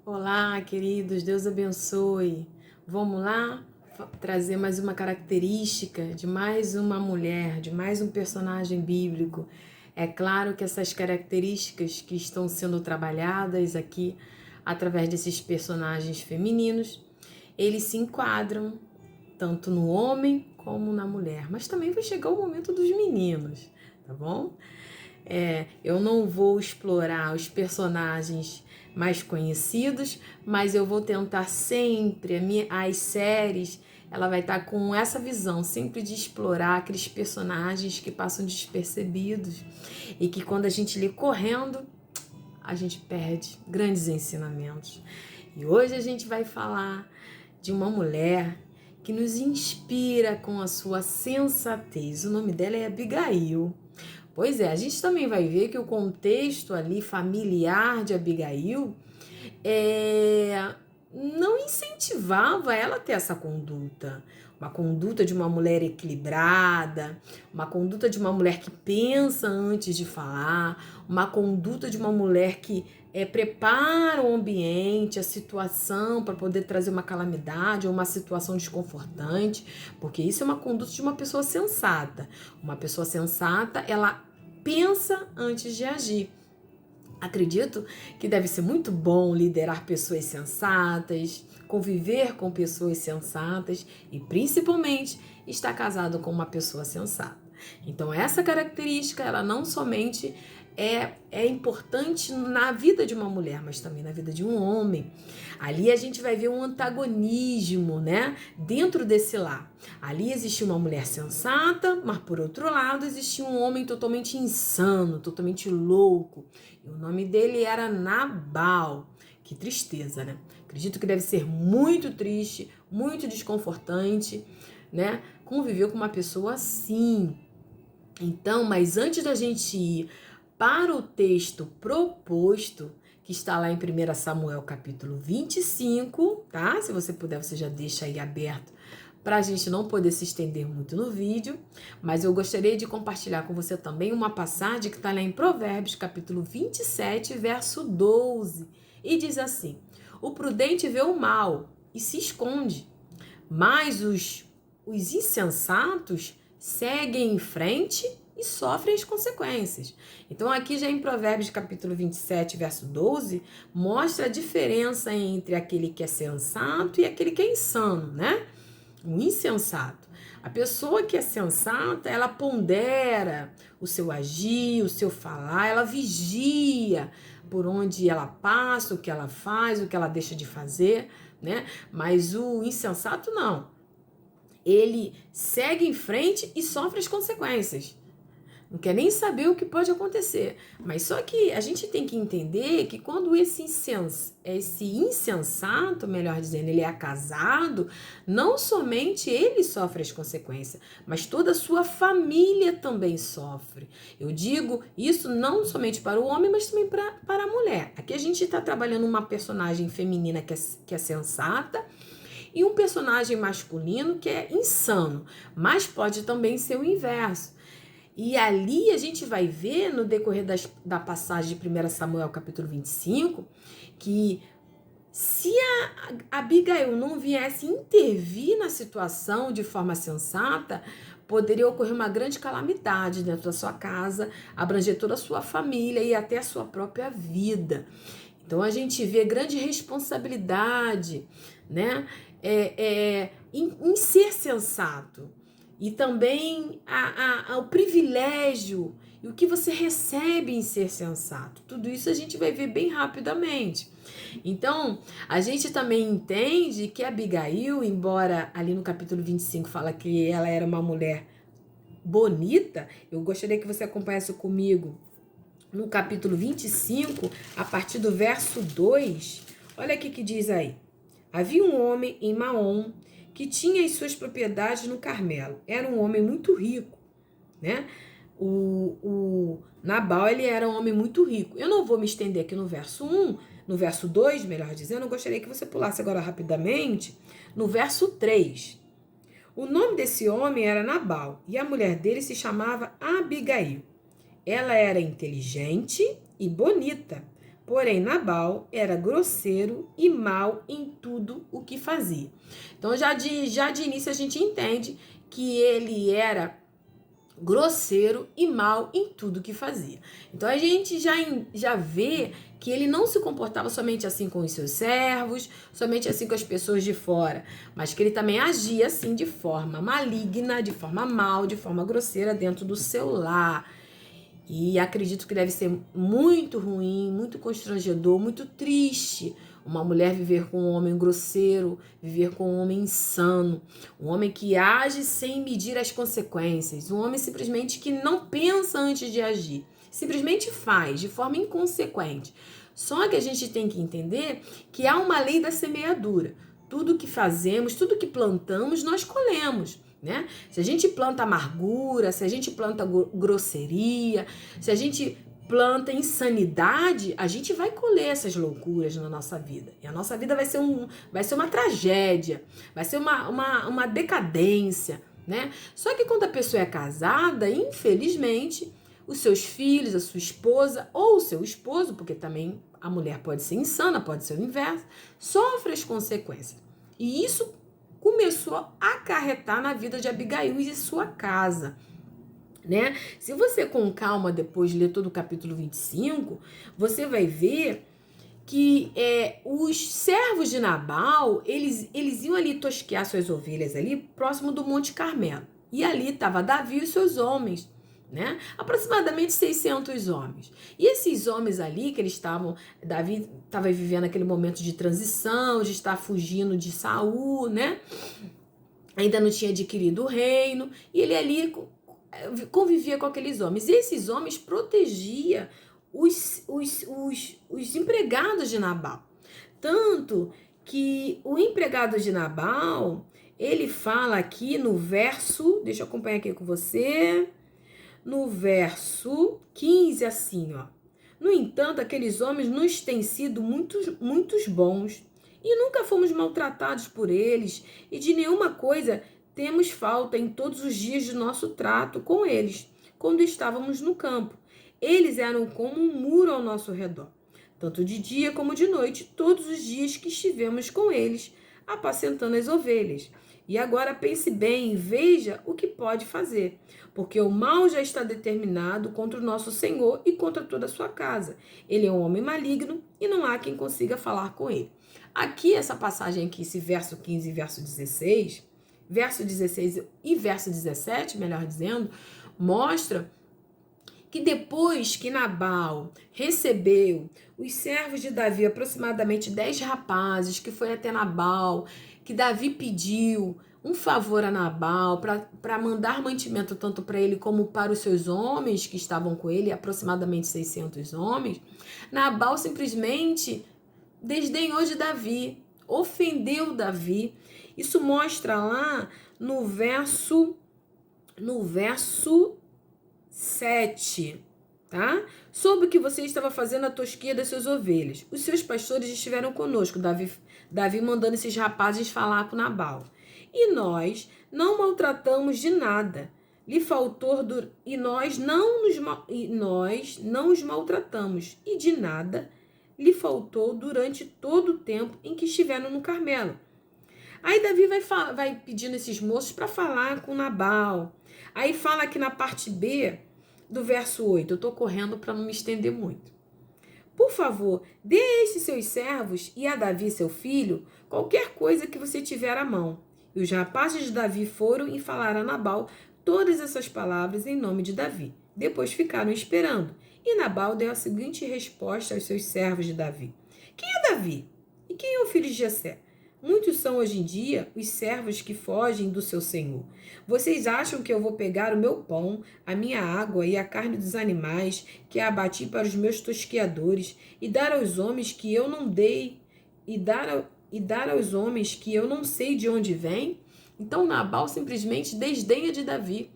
Olá, queridos, Deus abençoe. Vamos lá trazer mais uma característica de mais uma mulher, de mais um personagem bíblico. É claro que essas características que estão sendo trabalhadas aqui através desses personagens femininos, eles se enquadram tanto no homem como na mulher, mas também vai chegar o momento dos meninos, tá bom? Eu não vou explorar os personagens mais conhecidos, mas eu vou tentar sempre, as séries, ela vai estar com essa visão, sempre de explorar aqueles personagens que passam despercebidos e que quando a gente lê correndo, a gente perde grandes ensinamentos. E hoje a gente vai falar de uma mulher que nos inspira com a sua sensatez. O nome dela é Abigail. Pois é, a gente também vai ver que o contexto ali familiar de Abigail não incentivava ela a ter essa conduta. Uma conduta de uma mulher equilibrada, uma conduta de uma mulher que pensa antes de falar, uma conduta de uma mulher que prepara o ambiente, a situação para poder trazer uma calamidade ou uma situação desconfortante, porque isso é uma conduta de uma pessoa sensata. Uma pessoa sensata, ela pensa antes de agir. Acredito que deve ser muito bom liderar pessoas sensatas, conviver com pessoas sensatas e, principalmente, estar casado com uma pessoa sensata. Então, essa característica, ela não somente é importante na vida de uma mulher, mas também na vida de um homem. Ali a gente vai ver um antagonismo, né? Dentro desse lar. Ali existia uma mulher sensata, mas por outro lado existia um homem totalmente insano, totalmente louco. E o nome dele era Nabal. Que tristeza, né? Acredito que deve ser muito triste, muito desconfortante, né? Conviver com uma pessoa assim. Então, mas antes da gente ir para o texto proposto, que está lá em 1 Samuel capítulo 25, tá? Se você puder, você já deixa aí aberto para a gente não poder se estender muito no vídeo, mas eu gostaria de compartilhar com você também uma passagem que está lá em Provérbios capítulo 27, verso 12, e diz assim: o prudente vê o mal e se esconde, mas os insensatos seguem em frente e sofrem as consequências. Então aqui já em Provérbios capítulo 27, verso 12, mostra a diferença entre aquele que é sensato e aquele que é insano, né? O insensato. A pessoa que é sensata, ela pondera o seu agir, o seu falar, ela vigia por onde ela passa, o que ela faz, o que ela deixa de fazer, né? Mas o insensato não. Ele segue em frente e sofre as consequências. Não quer nem saber o que pode acontecer. Mas só que a gente tem que entender que quando esse insensato, melhor dizendo, ele é casado, não somente ele sofre as consequências, mas toda a sua família também sofre. Eu digo isso não somente para o homem, mas também para a mulher. Aqui a gente está trabalhando uma personagem feminina que é sensata, e um personagem masculino que é insano, mas pode também ser o inverso. E ali a gente vai ver, no decorrer da passagem de 1 Samuel capítulo 25, que se a Abigail não viesse intervir na situação de forma sensata, poderia ocorrer uma grande calamidade dentro da sua casa, abranger toda a sua família e até a sua própria vida. Então a gente vê grande responsabilidade, né, em ser sensato. E também o privilégio e o que você recebe em ser sensato. Tudo isso a gente vai ver bem rapidamente. Então, a gente também entende que Abigail, embora ali no capítulo 25 fala que ela era uma mulher bonita, eu gostaria que você acompanhasse comigo no capítulo 25, a partir do verso 2. Olha aqui que diz aí. Havia um homem em Maom que tinha as suas propriedades no Carmelo. Era um homem muito rico, né? O Nabal, ele era um homem muito rico. Eu não vou me estender aqui no verso 1, no verso 2, melhor dizendo, eu gostaria que você pulasse agora rapidamente no verso 3. O nome desse homem era Nabal e a mulher dele se chamava Abigail. Ela era inteligente e bonita, Porém, Nabal era grosseiro e mau em tudo o que fazia. Então, já de início, a gente entende que ele era grosseiro e mau em tudo que fazia. Então, a gente já vê que ele não se comportava somente assim com os seus servos, somente assim com as pessoas de fora, mas que ele também agia assim de forma maligna, de forma mal, de forma grosseira dentro do seu lar. E acredito que deve ser muito ruim, muito constrangedor, muito triste uma mulher viver com um homem grosseiro, viver com um homem insano, um homem que age sem medir as consequências, um homem simplesmente que não pensa antes de agir, simplesmente faz de forma inconsequente. Só que a gente tem que entender que há uma lei da semeadura. Tudo que fazemos, tudo que plantamos, nós colhemos. Né? Se a gente planta amargura, se a gente planta grosseria, se a gente planta insanidade, a gente vai colher essas loucuras na nossa vida. E a nossa vida vai ser uma tragédia, vai ser uma decadência, né? Só que quando a pessoa é casada, infelizmente, os seus filhos, a sua esposa ou o seu esposo, porque também a mulher pode ser insana, pode ser o inverso, sofre as consequências. E isso começou a acarretar na vida de Abigail e de sua casa, né? Se você com calma depois ler todo o capítulo 25, você vai ver que os servos de Nabal, eles iam ali tosquear suas ovelhas ali próximo do Monte Carmelo. E ali estava Davi e os seus homens, né? Aproximadamente 600 homens. E esses homens ali que eles estavam, Davi estava vivendo aquele momento de transição, de estar fugindo de Saul, né? Ainda não tinha adquirido o reino, e ele ali convivia com aqueles homens. E esses homens protegiam os empregados de Nabal. Tanto que o empregado de Nabal, ele fala aqui no verso, deixa eu acompanhar aqui com você, no verso 15, assim, ó. No entanto, aqueles homens nos têm sido muitos bons, e nunca fomos maltratados por eles, e de nenhuma coisa temos falta em todos os dias de nosso trato com eles, quando estávamos no campo. Eles eram como um muro ao nosso redor, tanto de dia como de noite, todos os dias que estivemos com eles, apacentando as ovelhas. E agora pense bem e veja o que pode fazer, porque o mal já está determinado contra o nosso Senhor e contra toda a sua casa. Ele é um homem maligno e não há quem consiga falar com ele. Aqui, essa passagem aqui, esse verso 15 e verso 16 e verso 17, melhor dizendo, mostra que depois que Nabal recebeu os servos de Davi, aproximadamente 10 rapazes, que foi até Nabal, que Davi pediu um favor a Nabal para mandar mantimento tanto para ele como para os seus homens que estavam com ele, aproximadamente 600 homens, Nabal simplesmente desdenhou de Davi, ofendeu Davi. Isso mostra lá no verso 7, tá? Soube que você estava fazendo a tosquia das suas ovelhas. Os seus pastores estiveram conosco, Davi mandando esses rapazes falar com Nabal. E nós não maltratamos de nada. Lhe faltou e nós não os maltratamos, e de nada lhe faltou durante todo o tempo em que estiveram no Carmelo. Aí Davi vai pedindo esses moços para falar com Nabal. Aí fala aqui na parte B do verso 8. Eu estou correndo para não me estender muito. Por favor, dê a estes seus servos e a Davi, seu filho, qualquer coisa que você tiver à mão. E os rapazes de Davi foram e falaram a Nabal todas essas palavras em nome de Davi. Depois ficaram esperando. E Nabal deu a seguinte resposta aos seus servos de Davi. Quem é Davi? E quem é o filho de Jessé? Muitos são hoje em dia os servos que fogem do seu senhor. Vocês acham que eu vou pegar o meu pão, a minha água e a carne dos animais que abati para os meus tosqueadores e dar aos homens que eu não dei e dar aos homens que eu não sei de onde vem? Então Nabal simplesmente desdenha de Davi.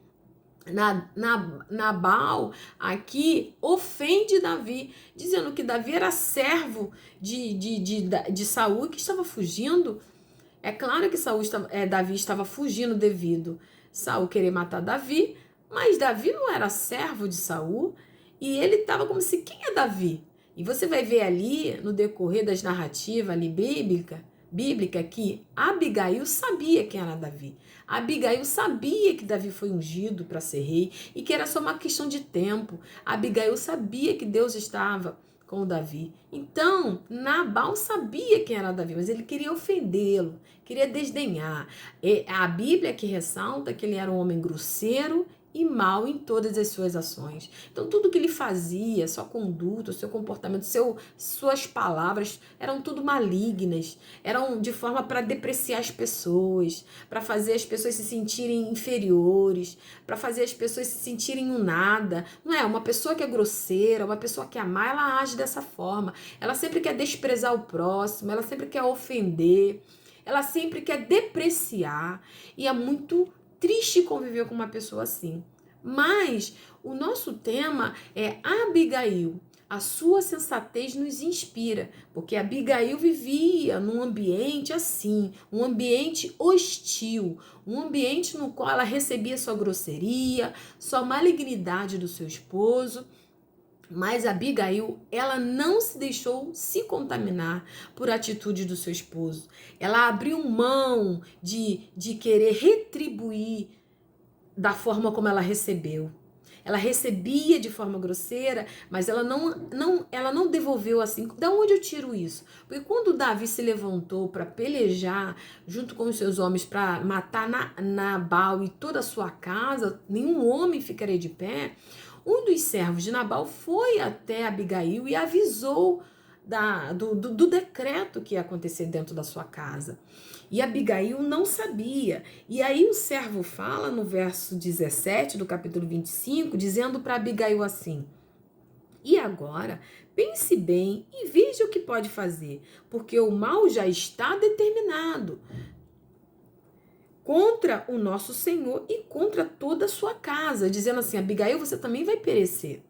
Nabal aqui ofende Davi, dizendo que Davi era servo de Saul que estava fugindo. É claro que Davi estava fugindo devido Saul querer matar Davi, mas Davi não era servo de Saul e ele estava como se, quem é Davi? E você vai ver ali, no decorrer das narrativas ali bíblica, que Abigail sabia quem era Davi. Abigail sabia que Davi foi ungido para ser rei e que era só uma questão de tempo. Abigail sabia que Deus estava com Davi. Então, Nabal sabia quem era Davi, mas ele queria ofendê-lo, queria desdenhar. E a Bíblia que ressalta que ele era um homem grosseiro e mal em todas as suas ações. Então, tudo que ele fazia, sua conduta, seu comportamento, suas palavras, eram tudo malignas, eram de forma para depreciar as pessoas, para fazer as pessoas se sentirem inferiores, para fazer as pessoas se sentirem um nada. Não é? Uma pessoa que é grosseira, uma pessoa que é má, ela age dessa forma. Ela sempre quer desprezar o próximo, ela sempre quer ofender, ela sempre quer depreciar, e é muito triste conviver com uma pessoa assim. Mas o nosso tema é Abigail. A sua sensatez nos inspira, porque Abigail vivia num ambiente assim, um ambiente hostil, um ambiente no qual ela recebia sua grosseria, sua malignidade do seu esposo. Mas Abigail, ela não se deixou se contaminar por atitude do seu esposo. Ela abriu mão de querer retribuir da forma como ela recebeu. Ela recebia de forma grosseira, mas ela não devolveu assim. Da onde eu tiro isso? Porque quando Davi se levantou para pelejar junto com os seus homens para matar Nabal e toda a sua casa, nenhum homem ficaria de pé. Um dos servos de Nabal foi até Abigail e avisou do decreto que ia acontecer dentro da sua casa. E Abigail não sabia. E aí o servo fala no verso 17 do capítulo 25, dizendo para Abigail assim: e agora, pense bem e veja o que pode fazer, porque o mal já está determinado contra o nosso Senhor e contra toda a sua casa, dizendo assim: Abigail, você também vai perecer.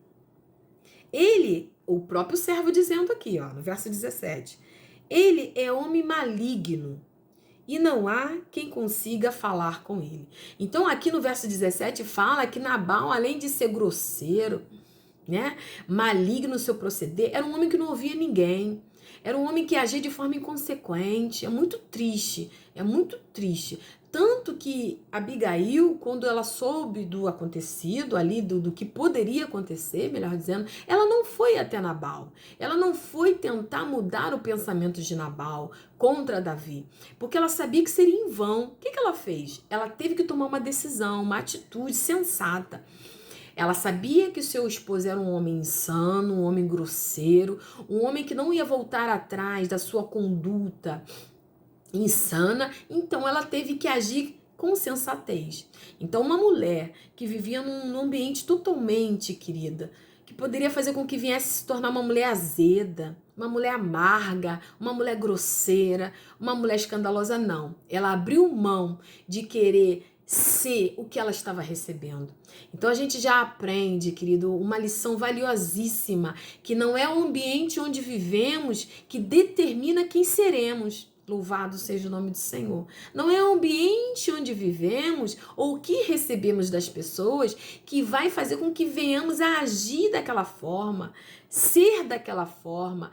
Ele, o próprio servo dizendo aqui, ó, no verso 17, ele é homem maligno e não há quem consiga falar com ele. Então aqui no verso 17 fala que Nabal, além de ser grosseiro, né, maligno no seu proceder, era um homem que não ouvia ninguém. Era um homem que agia de forma inconsequente. É muito triste, é muito triste. Tanto que Abigail, quando ela soube do acontecido ali, do que poderia acontecer, melhor dizendo, ela não foi até Nabal. Ela não foi tentar mudar o pensamento de Nabal contra Davi, porque ela sabia que seria em vão. O que ela fez? Ela teve que tomar uma decisão, uma atitude sensata. Ela sabia que o seu esposo era um homem insano, um homem grosseiro, um homem que não ia voltar atrás da sua conduta insana, então ela teve que agir com sensatez. Então uma mulher que vivia num ambiente totalmente, querida, que poderia fazer com que viesse se tornar uma mulher azeda, uma mulher amarga, uma mulher grosseira, uma mulher escandalosa, não. Ela abriu mão de querer ser o que ela estava recebendo. Então a gente já aprende, querido, uma lição valiosíssima, que não é o ambiente onde vivemos que determina quem seremos. Louvado seja o nome do Senhor. Não é o ambiente onde vivemos ou o que recebemos das pessoas que vai fazer com que venhamos a agir daquela forma, ser daquela forma.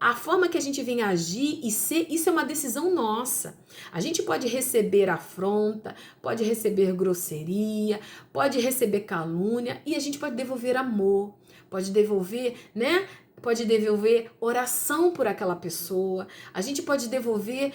A forma que a gente vem agir e ser, isso é uma decisão nossa. A gente pode receber afronta, pode receber grosseria, pode receber calúnia e a gente pode devolver amor, pode devolver, né? Pode devolver oração por aquela pessoa. A gente pode devolver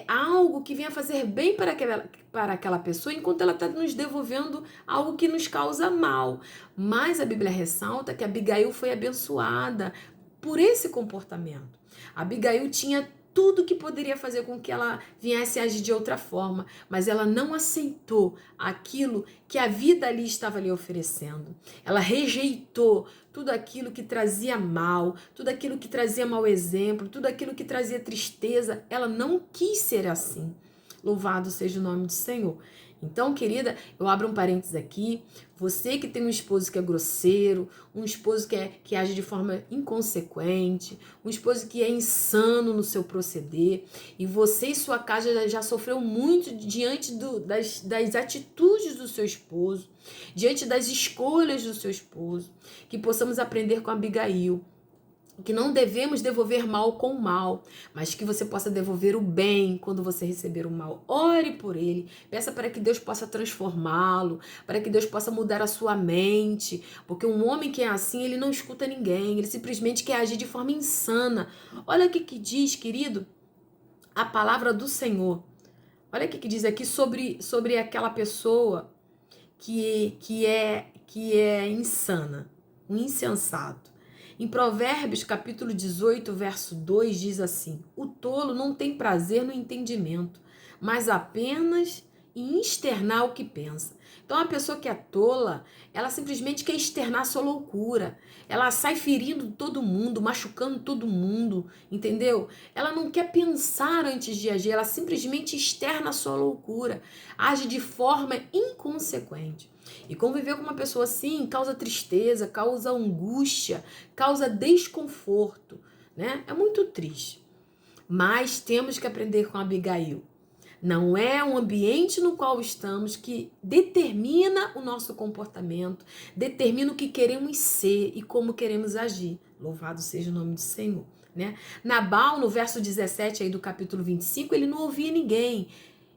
algo que venha fazer bem para aquela pessoa, enquanto ela está nos devolvendo algo que nos causa mal. Mas a Bíblia ressalta que Abigail foi abençoada por esse comportamento. Abigail tinha tudo que poderia fazer com que ela viesse a agir de outra forma, mas ela não aceitou aquilo que a vida ali estava lhe oferecendo. Ela rejeitou tudo aquilo que trazia mal, tudo aquilo que trazia mau exemplo, tudo aquilo que trazia tristeza. Ela não quis ser assim. Louvado seja o nome do Senhor. Então, querida, eu abro um parênteses aqui. Você que tem um esposo que é grosseiro, um esposo que age de forma inconsequente, um esposo que é insano no seu proceder, e você e sua casa já sofreu muito diante das atitudes do seu esposo, diante das escolhas do seu esposo, que possamos aprender com Abigail. que não devemos devolver mal com mal, mas que você possa devolver o bem quando você receber o mal. Ore por ele, peça para que Deus possa transformá-lo, para que Deus possa mudar a sua mente, porque um homem que é assim, ele não escuta ninguém, ele simplesmente quer agir de forma insana. Olha o que diz, querido, a palavra do Senhor. Olha o que diz aqui sobre aquela pessoa que é insana, um insensato. Em Provérbios, capítulo 18, verso 2, diz assim: o tolo não tem prazer no entendimento, mas apenas em externar o que pensa. Então, a pessoa que é tola, ela simplesmente quer externar sua loucura. Ela sai ferindo todo mundo, machucando todo mundo, entendeu? Ela não quer pensar antes de agir, ela simplesmente externa a sua loucura, age de forma inconsequente. E conviver com uma pessoa assim causa tristeza, causa angústia, causa desconforto, né? É muito triste. Mas temos que aprender com Abigail. Não é o ambiente no qual estamos que determina o nosso comportamento, determina o que queremos ser e como queremos agir. Louvado seja o nome do Senhor, né? Nabal, no verso 17 aí do capítulo 25, ele não ouvia ninguém.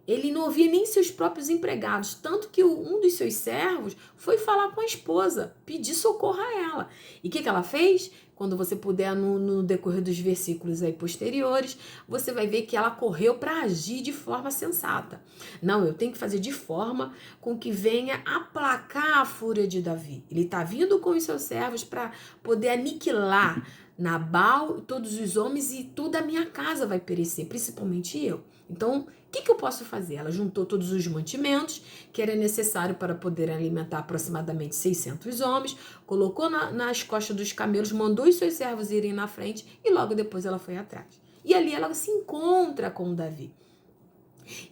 Ele não ouvia nem seus próprios empregados, tanto que um dos seus servos foi falar com a esposa, pedir socorro a ela. E o que ela fez? Quando você puder, no decorrer dos versículos aí posteriores, você vai ver que ela correu para agir de forma sensata. Não, eu tenho que fazer de forma com que venha aplacar a fúria de Davi. Ele está vindo com os seus servos para poder aniquilar Nabal, todos os homens, e toda a minha casa vai perecer, principalmente eu. Então, o que eu posso fazer? Ela juntou todos os mantimentos que era necessário para poder alimentar aproximadamente 600 homens, colocou nas costas dos camelos, mandou os seus servos irem na frente e logo depois ela foi atrás. E ali ela se encontra com Davi.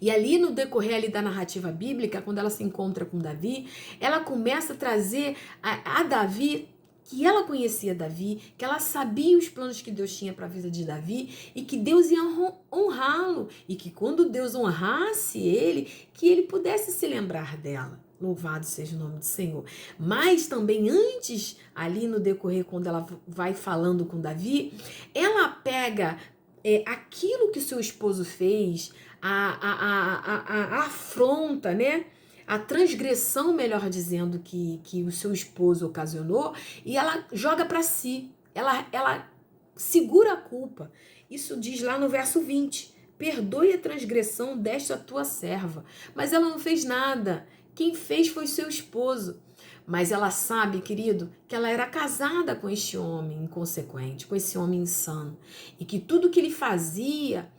E ali no decorrer ali da narrativa bíblica, quando ela se encontra com Davi, ela começa a trazer a Davi, que ela conhecia Davi, que ela sabia os planos que Deus tinha para a vida de Davi e que Deus ia honrá-lo e que quando Deus honrasse ele, que ele pudesse se lembrar dela. Louvado seja o nome do Senhor. Mas também antes, ali no decorrer, quando ela vai falando com Davi, ela pega aquilo que o seu esposo fez, a afronta, né? A transgressão, melhor dizendo, que o seu esposo ocasionou, e ela joga para si. Ela segura a culpa. Isso diz lá no verso 20. Perdoe a transgressão desta tua serva. Mas ela não fez nada. Quem fez foi seu esposo. Mas ela sabe, querido, que ela era casada com este homem inconsequente, com esse homem insano. E que tudo que ele fazia,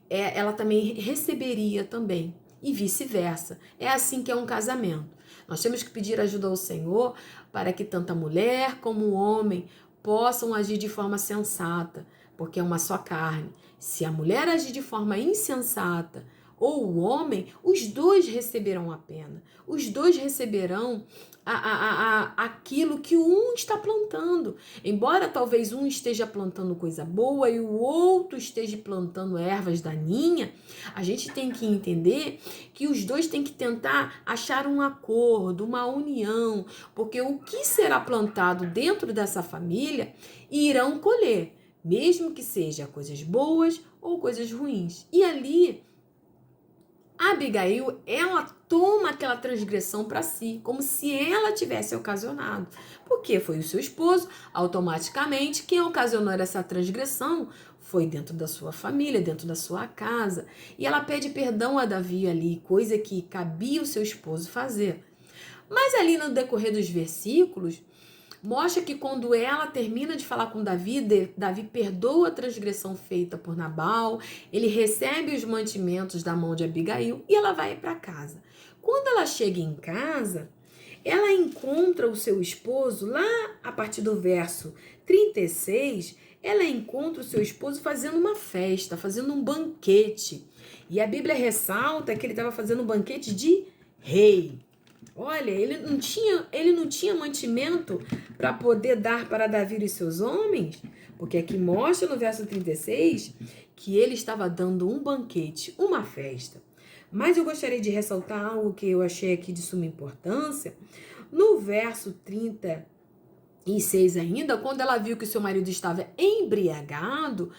ela também receberia também. E vice-versa. É assim que é um casamento. Nós temos que pedir ajuda ao Senhor para que tanto a mulher como o homem possam agir de forma sensata, porque é uma só carne. Se a mulher agir de forma insensata ou o homem, os dois receberão a pena. Os dois receberão aquilo que um está plantando. Embora talvez um esteja plantando coisa boa e o outro esteja plantando ervas daninhas, a gente tem que entender que os dois têm que tentar achar um acordo, uma união, porque o que será plantado dentro dessa família irão colher, mesmo que seja coisas boas ou coisas ruins. E ali Abigail, ela toma aquela transgressão para si, como se ela tivesse ocasionado. Porque foi o seu esposo, automaticamente, quem ocasionou essa transgressão foi dentro da sua família, dentro da sua casa. E ela pede perdão a Davi ali, coisa que cabia o seu esposo fazer. Mas ali no decorrer dos versículos, mostra que quando ela termina de falar com Davi, Davi perdoa a transgressão feita por Nabal, ele recebe os mantimentos da mão de Abigail e ela vai para casa. Quando ela chega em casa, ela encontra o seu esposo lá a partir do verso 36, ela encontra o seu esposo fazendo uma festa, fazendo um banquete. E a Bíblia ressalta que ele estava fazendo um banquete de rei. Olha, ele não tinha mantimento para poder dar para Davi e seus homens, porque aqui mostra no verso 36 que ele estava dando um banquete, uma festa. Mas eu gostaria de ressaltar algo que eu achei aqui de suma importância. No verso 30 E 6 ainda, quando ela viu que seu marido estava embriagado,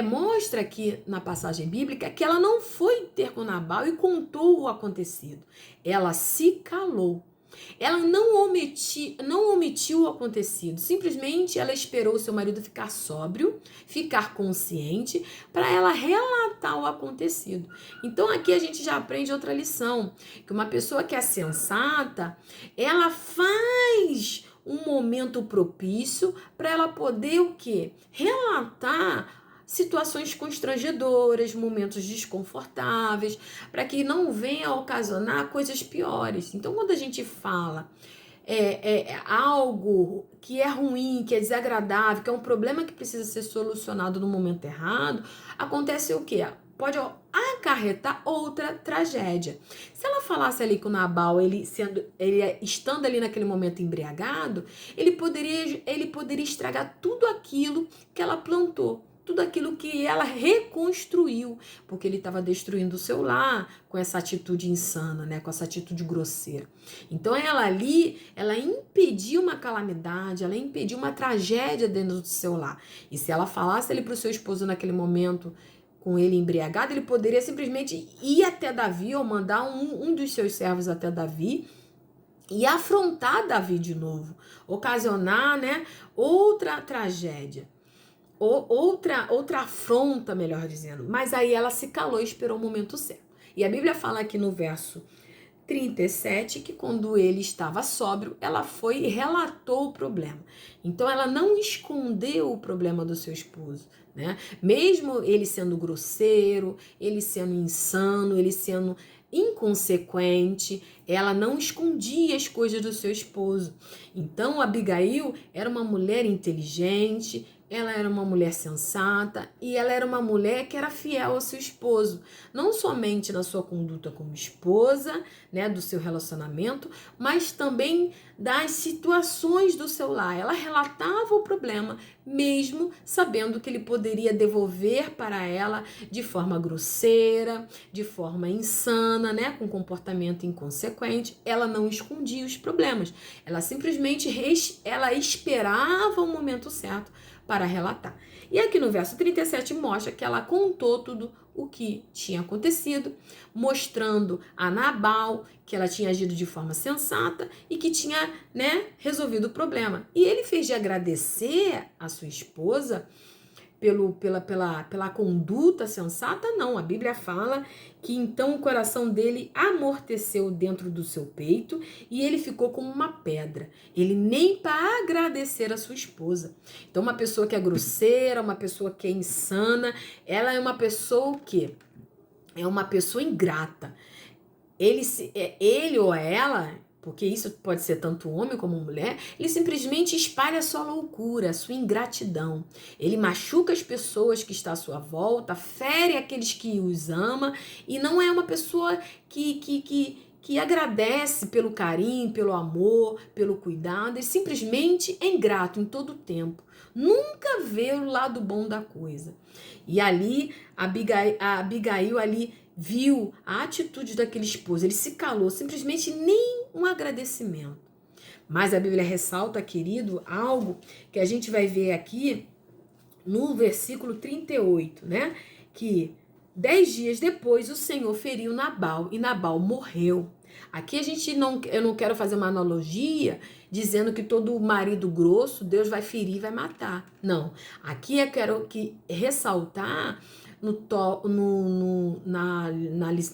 mostra aqui na passagem bíblica que ela não foi ter com Nabal e contou o acontecido. Ela se calou. Ela não omitiu o acontecido, simplesmente ela esperou o seu marido ficar sóbrio, ficar consciente, para ela relatar o acontecido. Então aqui a gente já aprende outra lição, que uma pessoa que é sensata, ela faz um momento propício para ela poder o quê? Relatar situações constrangedoras, momentos desconfortáveis, para que não venha a ocasionar coisas piores. Então, quando a gente fala algo que é ruim, que é desagradável, que é um problema que precisa ser solucionado no momento errado, acontece o quê? Pode acarretar outra tragédia. Se ela falasse ali com o Nabal, ele estando ali naquele momento embriagado, ele poderia estragar tudo aquilo que ela plantou, tudo aquilo que ela reconstruiu, porque ele estava destruindo o seu lar com essa atitude insana, né? Com essa atitude grosseira. Então ela impediu uma calamidade, ela impediu uma tragédia dentro do seu lar. E se ela falasse ali para o seu esposo naquele momento, com ele embriagado, ele poderia simplesmente ir até Davi ou mandar um dos seus servos até Davi e afrontar Davi de novo, ocasionar, né, outra tragédia. Outra afronta, melhor dizendo. Mas aí ela se calou e esperou o momento certo. E a Bíblia fala aqui no verso 37 que quando ele estava sóbrio, ela foi e relatou o problema. Então ela não escondeu o problema do seu esposo, né? Mesmo ele sendo grosseiro, ele sendo insano, ele sendo inconsequente, ela não escondia as coisas do seu esposo. Então Abigail era uma mulher inteligente, ela era uma mulher sensata e ela era uma mulher que era fiel ao seu esposo, não somente na sua conduta como esposa, né, do seu relacionamento, mas também das situações do seu lar. Ela relatava o problema, mesmo sabendo que ele poderia devolver para ela de forma grosseira, de forma insana, né, com comportamento inconsequente. Ela não escondia os problemas. Ela simplesmente ela esperava o momento certo para relatar. E aqui no verso 37 mostra que ela contou tudo o que tinha acontecido, mostrando a Nabal que ela tinha agido de forma sensata e que tinha, né, resolvido o problema. E ele fez de agradecer a sua esposa pela conduta sensata, não. A Bíblia fala que então o coração dele amorteceu dentro do seu peito e ele ficou como uma pedra. Ele nem para agradecer a sua esposa. Então uma pessoa que é grosseira, uma pessoa que é insana, ela é uma pessoa que é uma pessoa ingrata. Ele ou ela, porque isso pode ser tanto homem como mulher, ele simplesmente espalha a sua loucura, a sua ingratidão. Ele machuca as pessoas que estão à sua volta, fere aqueles que os ama e não é uma pessoa que agradece pelo carinho, pelo amor, pelo cuidado. Ele simplesmente é ingrato em todo o tempo. Nunca vê o lado bom da coisa. E ali, a Abigail ali viu a atitude daquele esposo, ele se calou, simplesmente nem um agradecimento. Mas a Bíblia ressalta, querido, algo que a gente vai ver aqui no versículo 38, né? Que 10 dias depois o Senhor feriu Nabal e Nabal morreu. Aqui eu não quero fazer uma analogia dizendo que todo marido grosso Deus vai ferir e vai matar. Não. Aqui eu quero ressaltar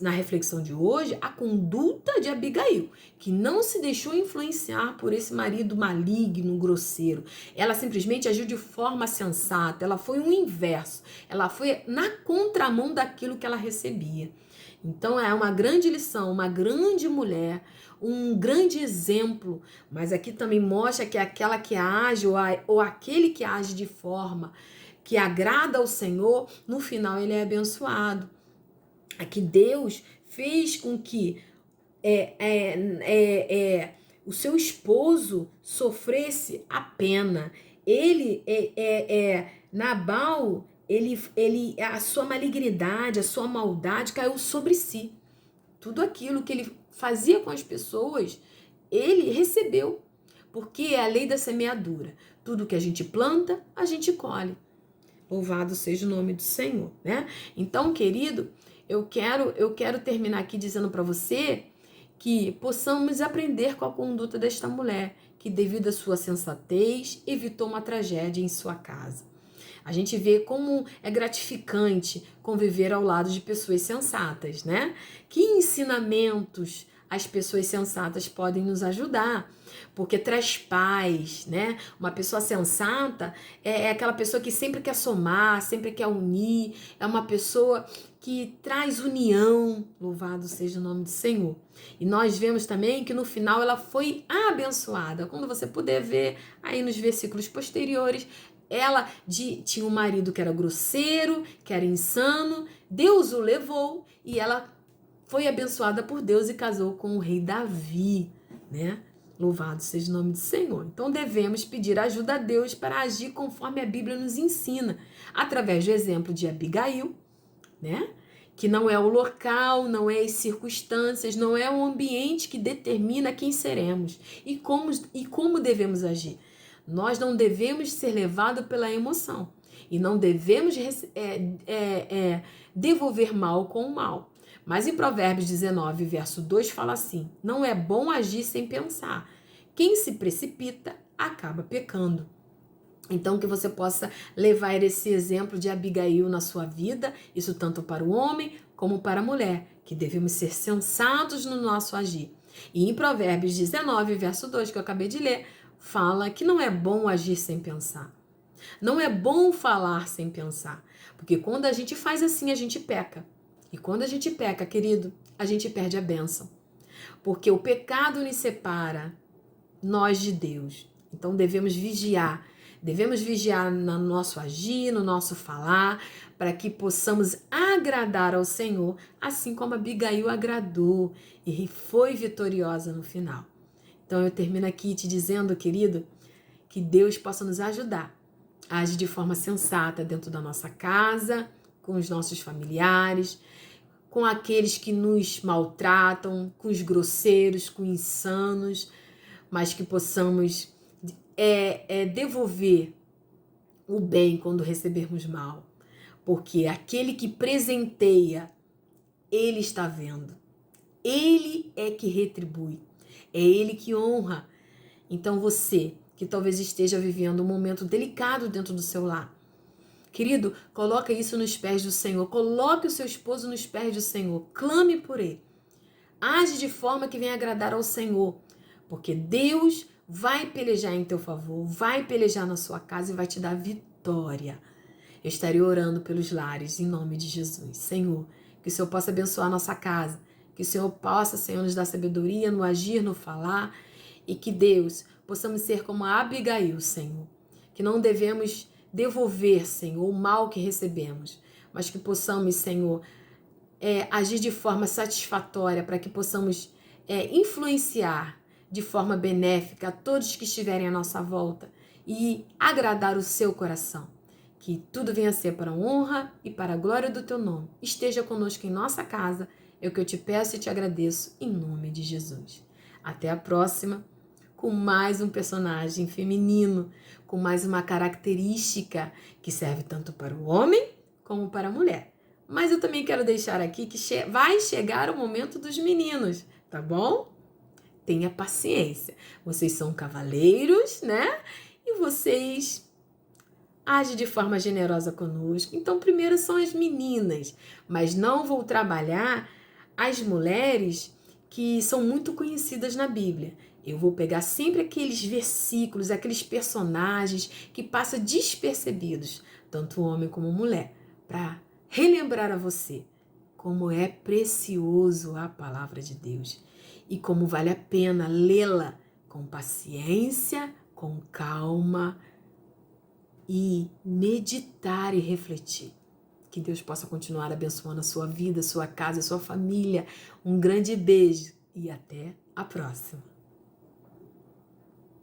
na reflexão de hoje a conduta de Abigail, que não se deixou influenciar por esse marido maligno, grosseiro. Ela simplesmente agiu de forma sensata, ela foi o inverso, ela foi na contramão daquilo que ela recebia. Então é uma grande lição, uma grande mulher, um grande exemplo, mas aqui também mostra que aquela que age ou aquele que age de forma que agrada ao Senhor, no final ele é abençoado. Aqui Deus fez com que o seu esposo sofresse a pena. Nabal, a sua malignidade, a sua maldade caiu sobre si. Tudo aquilo que ele fazia com as pessoas, ele recebeu. porque é a lei da semeadura. Tudo que a gente planta, a gente colhe. Louvado seja o nome do Senhor, né? Então, querido, eu quero terminar aqui dizendo para você que possamos aprender com a conduta desta mulher, que devido à sua sensatez, evitou uma tragédia em sua casa. A gente vê como é gratificante conviver ao lado de pessoas sensatas, né? Que ensinamentos as pessoas sensatas podem nos ajudar, porque traz paz, né? Uma pessoa sensata é aquela pessoa que sempre quer somar, sempre quer unir, é uma pessoa que traz união, louvado seja o nome do Senhor. E nós vemos também que no final ela foi abençoada. Quando você puder ver aí nos versículos posteriores, ela tinha um marido que era grosseiro, que era insano, Deus o levou e ela foi abençoada por Deus e casou com o rei Davi, né? Louvado seja o nome do Senhor. Então devemos pedir ajuda a Deus para agir conforme a Bíblia nos ensina, através do exemplo de Abigail, né? Que não é o local, não é as circunstâncias, não é o ambiente que determina quem seremos e como devemos agir. Nós não devemos ser levados pela emoção e não devemos devolver mal com o mal. Mas em Provérbios 19, verso 2, fala assim: não é bom agir sem pensar. Quem se precipita acaba pecando. Então, que você possa levar esse exemplo de Abigail na sua vida, isso tanto para o homem como para a mulher, que devemos ser sensatos no nosso agir. E em Provérbios 19, verso 2, que eu acabei de ler, fala que não é bom agir sem pensar. Não é bom falar sem pensar, porque quando a gente faz assim, a gente peca. E quando a gente peca, querido, a gente perde a bênção. Porque o pecado nos separa, nós de Deus. Então devemos vigiar no nosso agir, no nosso falar, para que possamos agradar ao Senhor, assim como Abigail agradou e foi vitoriosa no final. Então eu termino aqui te dizendo, querido, que Deus possa nos ajudar a agir de forma sensata dentro da nossa casa, com os nossos familiares, com aqueles que nos maltratam, com os grosseiros, com os insanos, mas que possamos devolver o bem quando recebermos mal, porque aquele que presenteia, ele está vendo, ele é que retribui, é ele que honra. Então você, que talvez esteja vivendo um momento delicado dentro do seu lar, querido, coloca isso nos pés do Senhor, coloque o seu esposo nos pés do Senhor, clame por ele, age de forma que venha agradar ao Senhor, porque Deus vai pelejar em teu favor, vai pelejar na sua casa e vai te dar vitória. Eu estarei orando pelos lares em nome de Jesus. Senhor, que o Senhor possa abençoar a nossa casa, que o Senhor possa, Senhor, nos dar sabedoria no agir, no falar, e que Deus, possamos ser como a Abigail, Senhor, que não devemos devolver, Senhor, o mal que recebemos, mas que possamos, Senhor, agir de forma satisfatória para que possamos influenciar de forma benéfica a todos que estiverem à nossa volta e agradar o seu coração. Que tudo venha a ser para a honra e para a glória do teu nome. Esteja conosco em nossa casa, é o que eu te peço e te agradeço em nome de Jesus. Até a próxima, com mais um personagem feminino, com mais uma característica que serve tanto para o homem como para a mulher. Mas eu também quero deixar aqui que vai chegar o momento dos meninos, tá bom? Tenha paciência. Vocês são cavaleiros, né? E vocês agem de forma generosa conosco. Então, primeiro são as meninas, mas não vou trabalhar as mulheres que são muito conhecidas na Bíblia. Eu vou pegar sempre aqueles versículos, aqueles personagens que passam despercebidos, tanto homem como mulher, para relembrar a você como é precioso a palavra de Deus e como vale a pena lê-la com paciência, com calma e meditar e refletir. Que Deus possa continuar abençoando a sua vida, a sua casa, a sua família. Um grande beijo e até a próxima.